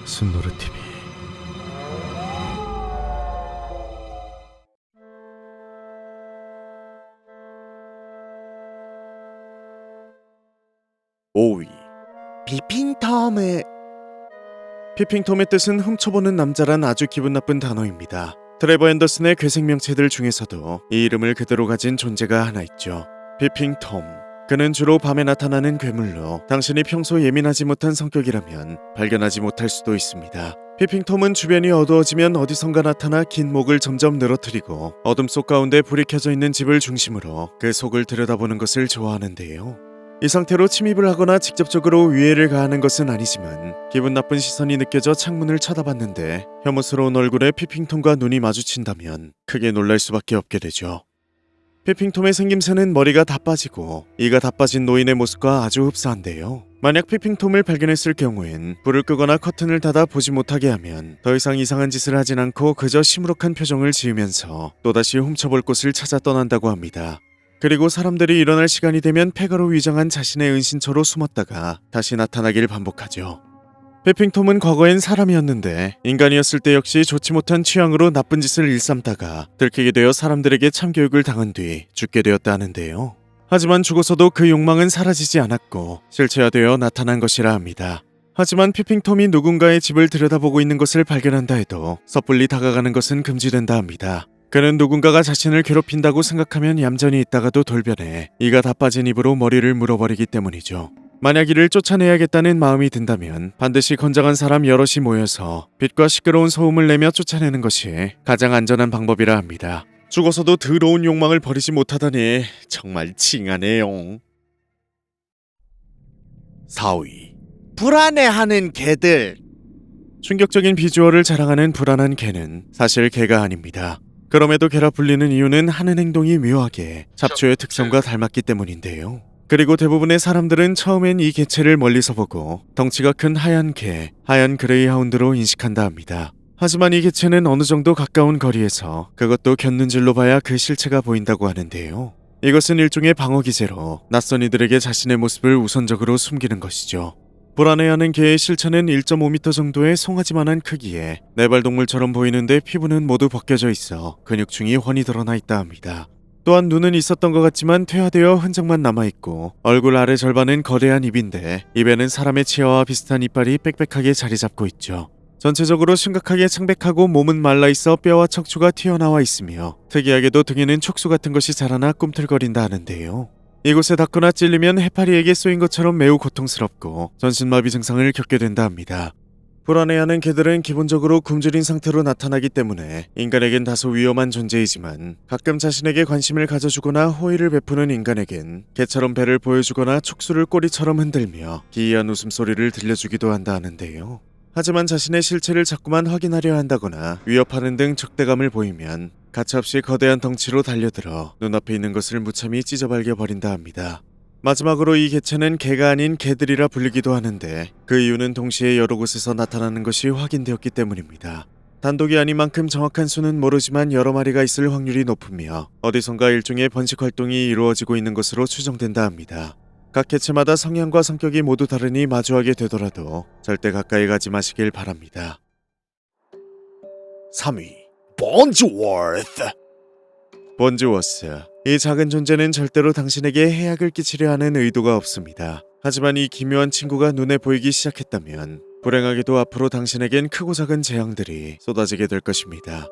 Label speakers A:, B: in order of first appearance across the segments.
A: 순노르 TV. (5위) 피핑톰의 피핑톰의 뜻은 훔쳐보는 남자란 아주 기분 나쁜 단어입니다. 트레버 앤더슨의 괴생명체들 중에서도 이 이름을 그대로 가진 존재가 하나 있죠. 피핑톰. 그는 주로 밤에 나타나는 괴물로 당신이 평소 예민하지 못한 성격이라면 발견하지 못할 수도 있습니다. 피핑톰은 주변이 어두워지면 어디선가 나타나 긴 목을 점점 늘어뜨리고 어둠 속 가운데 불이 켜져 있는 집을 중심으로 그 속을 들여다보는 것을 좋아하는데요. 이 상태로 침입을 하거나 직접적으로 위해를 가하는 것은 아니지만 기분 나쁜 시선이 느껴져 창문을 쳐다봤는데 혐오스러운 얼굴에 피핑톰과 눈이 마주친다면 크게 놀랄 수밖에 없게 되죠. 피핑톰의 생김새는 머리가 다 빠지고 이가 다 빠진 노인의 모습과 아주 흡사한데요. 만약 피핑톰을 발견했을 경우엔 불을 끄거나 커튼을 닫아 보지 못하게 하면 더 이상 이상한 짓을 하진 않고 그저 시무룩한 표정을 지으면서 또다시 훔쳐볼 곳을 찾아 떠난다고 합니다. 그리고 사람들이 일어날 시간이 되면 폐가로 위장한 자신의 은신처로 숨었다가 다시 나타나길 반복하죠. 피핑톰은 과거엔 사람이었는데 인간이었을 때 역시 좋지 못한 취향으로 나쁜 짓을 일삼다가 들키게 되어 사람들에게 참교육을 당한 뒤 죽게 되었다 하는데요. 하지만 죽어서도 그 욕망은 사라지지 않았고 실체화되어 나타난 것이라 합니다. 하지만 피핑톰이 누군가의 집을 들여다보고 있는 것을 발견한다 해도 섣불리 다가가는 것은 금지된다 합니다. 그는 누군가가 자신을 괴롭힌다고 생각하면 얌전히 있다가도 돌변해 이가 다 빠진 입으로 머리를 물어버리기 때문이죠. 만약 이를 쫓아내야겠다는 마음이 든다면 반드시 건장한 사람 여럿이 모여서 빛과 시끄러운 소음을 내며 쫓아내는 것이 가장 안전한 방법이라 합니다. 죽어서도 더러운 욕망을 버리지 못하다니 정말 칭하네요. 4위 불안해하는 개들. 충격적인 비주얼을 자랑하는 불안한 개는 사실 개가 아닙니다. 그럼에도 개라 불리는 이유는 하는 행동이 묘하게 잡초의 특성과 닮았기 때문인데요. 그리고 대부분의 사람들은 처음엔 이 개체를 멀리서 보고 덩치가 큰 하얀 개, 하얀 그레이하운드로 인식한다 합니다. 하지만 이 개체는 어느 정도 가까운 거리에서 그것도 곁눈질로 봐야 그 실체가 보인다고 하는데요. 이것은 일종의 방어 기제로 낯선 이들에게 자신의 모습을 우선적으로 숨기는 것이죠. 불안해하는 개의 실체는 1.5m 정도의 송아지만한 크기에 네발동물처럼 보이는데 피부는 모두 벗겨져 있어 근육층이 훤히 드러나 있다 합니다. 또한 눈은 있었던 것 같지만 퇴화되어 흔적만 남아있고 얼굴 아래 절반은 거대한 입인데 입에는 사람의 치아와 비슷한 이빨이 빽빽하게 자리 잡고 있죠. 전체적으로 심각하게 창백하고 몸은 말라있어 뼈와 척추가 튀어나와 있으며 특이하게도 등에는 촉수 같은 것이 자라나 꿈틀거린다 하는데요. 이곳에 닿거나 찔리면 해파리에게 쏘인 것처럼 매우 고통스럽고 전신마비 증상을 겪게 된다 합니다. 불안해하는 개들은 기본적으로 굶주린 상태로 나타나기 때문에 인간에겐 다소 위험한 존재이지만 가끔 자신에게 관심을 가져주거나 호의를 베푸는 인간에겐 개처럼 배를 보여주거나 촉수를 꼬리처럼 흔들며 기이한 웃음소리를 들려주기도 한다 하는데요. 하지만 자신의 실체를 자꾸만 확인하려 한다거나 위협하는 등 적대감을 보이면 가차없이 거대한 덩치로 달려들어 눈앞에 있는 것을 무참히 찢어발겨 버린다 합니다. 마지막으로 이 개체는 개가 아닌 개들이라 불리기도 하는데 그 이유는 동시에 여러 곳에서 나타나는 것이 확인되었기 때문입니다. 단독이 아닌 만큼 정확한 수는 모르지만 여러 마리가 있을 확률이 높으며 어디선가 일종의 번식 활동이 이루어지고 있는 것으로 추정된다 합니다. 각 개체마다 성향과 성격이 모두 다르니 마주하게 되더라도 절대 가까이 가지 마시길 바랍니다. 3위 번즈워스. 번즈워스. 이 작은 존재는 절대로 당신에게 해악을 끼치려 하는 의도가 없습니다. 하지만 이 기묘한 친구가 눈에 보이기 시작했다면 불행하게도 앞으로 당신에겐 크고 작은 재앙들이 쏟아지게 될 것입니다.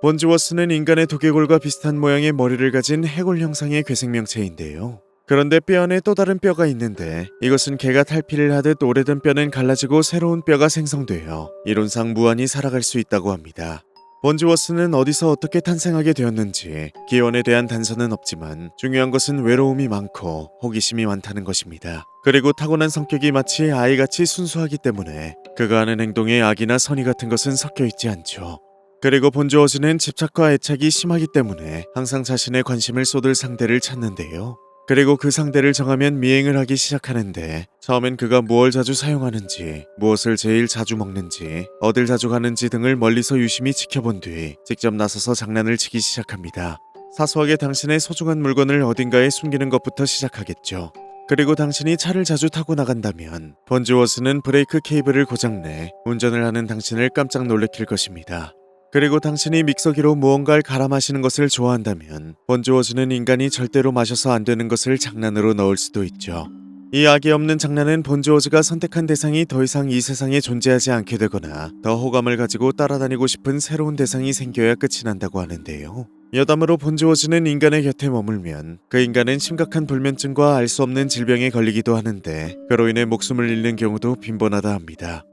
A: 번즈워스는 인간의 두개골과 비슷한 모양의 머리를 가진 해골 형상의 괴생명체인데요. 그런데 뼈 안에 또 다른 뼈가 있는데 이것은 개가 탈피를 하듯 오래된 뼈는 갈라지고 새로운 뼈가 생성되어 이론상 무한히 살아갈 수 있다고 합니다. 번즈워스는 어디서 어떻게 탄생하게 되었는지 기원에 대한 단서는 없지만 중요한 것은 외로움이 많고 호기심이 많다는 것입니다. 그리고 타고난 성격이 마치 아이같이 순수하기 때문에 그가 하는 행동에 악이나 선의 같은 것은 섞여 있지 않죠. 그리고 번즈워스는 집착과 애착이 심하기 때문에 항상 자신의 관심을 쏟을 상대를 찾는데요. 그리고 그 상대를 정하면 미행을 하기 시작하는데 처음엔 그가 무엇을 자주 사용하는지, 무엇을 제일 자주 먹는지, 어딜 자주 가는지 등을 멀리서 유심히 지켜본 뒤 직접 나서서 장난을 치기 시작합니다. 사소하게 당신의 소중한 물건을 어딘가에 숨기는 것부터 시작하겠죠. 그리고 당신이 차를 자주 타고 나간다면 번즈워스는 브레이크 케이블을 고장내 운전을 하는 당신을 깜짝 놀래킬 것입니다. 그리고 당신이 믹서기로 무언가를 갈아 마시는 것을 좋아한다면 번즈워즈는 인간이 절대로 마셔서 안 되는 것을 장난으로 넣을 수도 있죠. 이 악이 없는 장난은 번즈워즈가 선택한 대상이 더 이상 이 세상에 존재하지 않게 되거나 더 호감을 가지고 따라다니고 싶은 새로운 대상이 생겨야 끝이 난다고 하는데요. 여담으로 번즈워즈는 인간의 곁에 머물면 그 인간은 심각한 불면증과 알 수 없는 질병에 걸리기도 하는데 그로 인해 목숨을 잃는 경우도 빈번하다 합니다.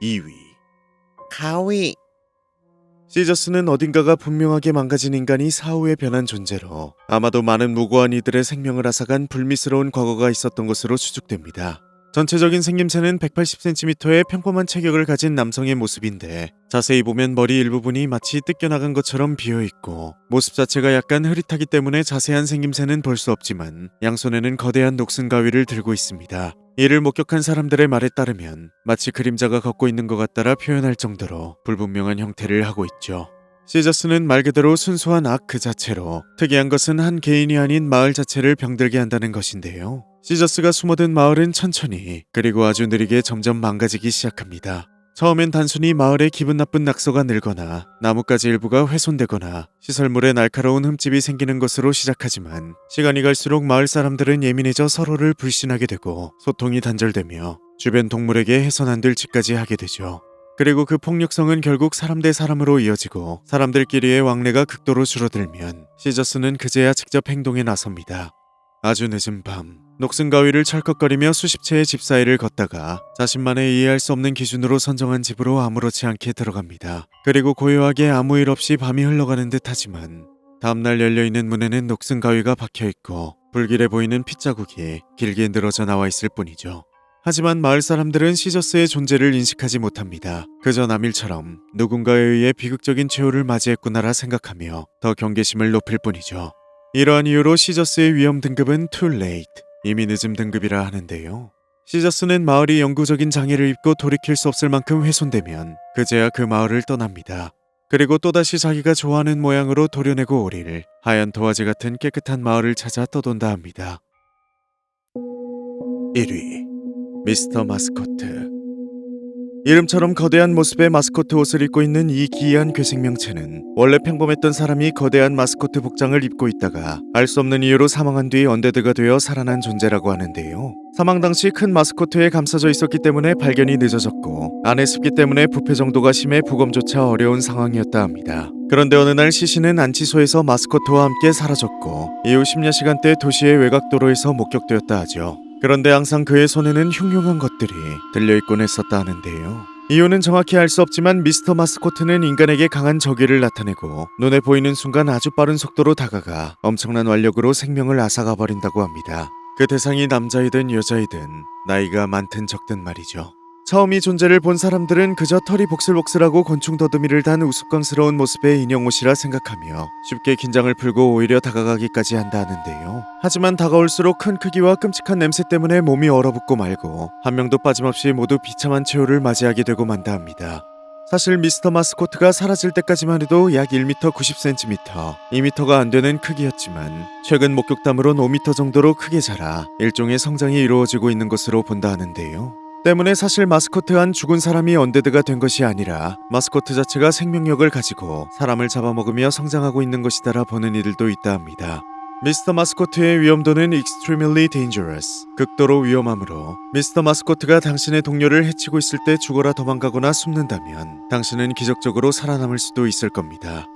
A: 2위 가위. 시저스는 어딘가가 분명하게 망가진 인간이 사후에 변한 존재로 아마도 많은 무고한 이들의 생명을 앗아간 불미스러운 과거가 있었던 것으로 추측됩니다. 전체적인 생김새는 180cm의 평범한 체격을 가진 남성의 모습인데 자세히 보면 머리 일부분이 마치 뜯겨나간 것처럼 비어있고 모습 자체가 약간 흐릿하기 때문에 자세한 생김새는 볼 수 없지만 양손에는 거대한 녹슨 가위를 들고 있습니다. 이를 목격한 사람들의 말에 따르면 마치 그림자가 걷고 있는 것 같다라 표현할 정도로 불분명한 형태를 하고 있죠. 시저스는 말 그대로 순수한 악 그 자체로 특이한 것은 한 개인이 아닌 마을 자체를 병들게 한다는 것인데요. 시저스가 숨어든 마을은 천천히 그리고 아주 느리게 점점 망가지기 시작합니다. 처음엔 단순히 마을에 기분 나쁜 낙서가 늘거나 나뭇가지 일부가 훼손되거나 시설물에 날카로운 흠집이 생기는 것으로 시작하지만 시간이 갈수록 마을 사람들은 예민해져 서로를 불신하게 되고 소통이 단절되며 주변 동물에게 해선 안 될 짓까지 하게 되죠. 그리고 그 폭력성은 결국 사람 대 사람으로 이어지고 사람들끼리의 왕래가 극도로 줄어들면 시저스는 그제야 직접 행동에 나섭니다. 아주 늦은 밤 녹슨 가위를 철컥거리며 수십 채의 집 사이를 걷다가 자신만의 이해할 수 없는 기준으로 선정한 집으로 아무렇지 않게 들어갑니다. 그리고 고요하게 아무 일 없이 밤이 흘러가는 듯 하지만 다음날 열려있는 문에는 녹슨 가위가 박혀있고 불길해 보이는 핏자국이 길게 늘어져 나와 있을 뿐이죠. 하지만 마을 사람들은 시저스의 존재를 인식하지 못합니다. 그저 남일처럼 누군가에 의해 비극적인 최후를 맞이했구나라 생각하며 더 경계심을 높일 뿐이죠. 이러한 이유로 시저스의 위험 등급은 too late, 이미 늦음 등급이라 하는데요. 시저스는 마을이 영구적인 장애를 입고 돌이킬 수 없을 만큼 훼손되면 그제야 그 마을을 떠납니다. 그리고 또다시 자기가 좋아하는 모양으로 도려내고 오릴 하얀 도화지 같은 깨끗한 마을을 찾아 떠돈다 합니다. 1위 미스터 마스코트. 이름처럼 거대한 모습의 마스코트 옷을 입고 있는 이 기이한 괴생명체는 원래 평범했던 사람이 거대한 마스코트 복장을 입고 있다가 알 수 없는 이유로 사망한 뒤 언데드가 되어 살아난 존재라고 하는데요. 사망 당시 큰 마스코트에 감싸져 있었기 때문에 발견이 늦어졌고 안에 습기 때문에 부패 정도가 심해 부검조차 어려운 상황이었다 합니다. 그런데 어느 날 시신은 안치소에서 마스코트와 함께 사라졌고 이후 10여 시간대 도시의 외곽도로에서 목격되었다 하죠. 그런데 항상 그의 손에는 흉흉한 것들이 들려있곤 했었다 하는데요. 이유는 정확히 알 수 없지만 미스터 마스코트는 인간에게 강한 적의를 나타내고 눈에 보이는 순간 아주 빠른 속도로 다가가 엄청난 완력으로 생명을 앗아가 버린다고 합니다. 그 대상이 남자이든 여자이든 나이가 많든 적든 말이죠. 처음 이 존재를 본 사람들은 그저 털이 복슬복슬하고 곤충 더듬이를 단 우스꽝스러운 모습의 인형옷이라 생각하며 쉽게 긴장을 풀고 오히려 다가가기까지 한다 하는데요. 하지만 다가올수록 큰 크기와 끔찍한 냄새 때문에 몸이 얼어붙고 말고 한 명도 빠짐없이 모두 비참한 최후를 맞이하게 되고 만다 합니다. 사실 미스터 마스코트가 사라질 때까지만 해도 약 1m 90cm, 2m가 안 되는 크기였지만 최근 목격담으론 5m 정도로 크게 자라 일종의 성장이 이루어지고 있는 것으로 본다 하는데요. 때문에 사실 마스코트 한 죽은 사람이 언데드가 된 것이 아니라 마스코트 자체가 생명력을 가지고 사람을 잡아먹으며 성장하고 있는 것이다라 보는 이들도 있다 합니다. 미스터 마스코트의 위험도는 extremely dangerous, 극도로 위험하므로 미스터 마스코트가 당신의 동료를 해치고 있을 때 죽어라 도망가거나 숨는다면 당신은 기적적으로 살아남을 수도 있을 겁니다.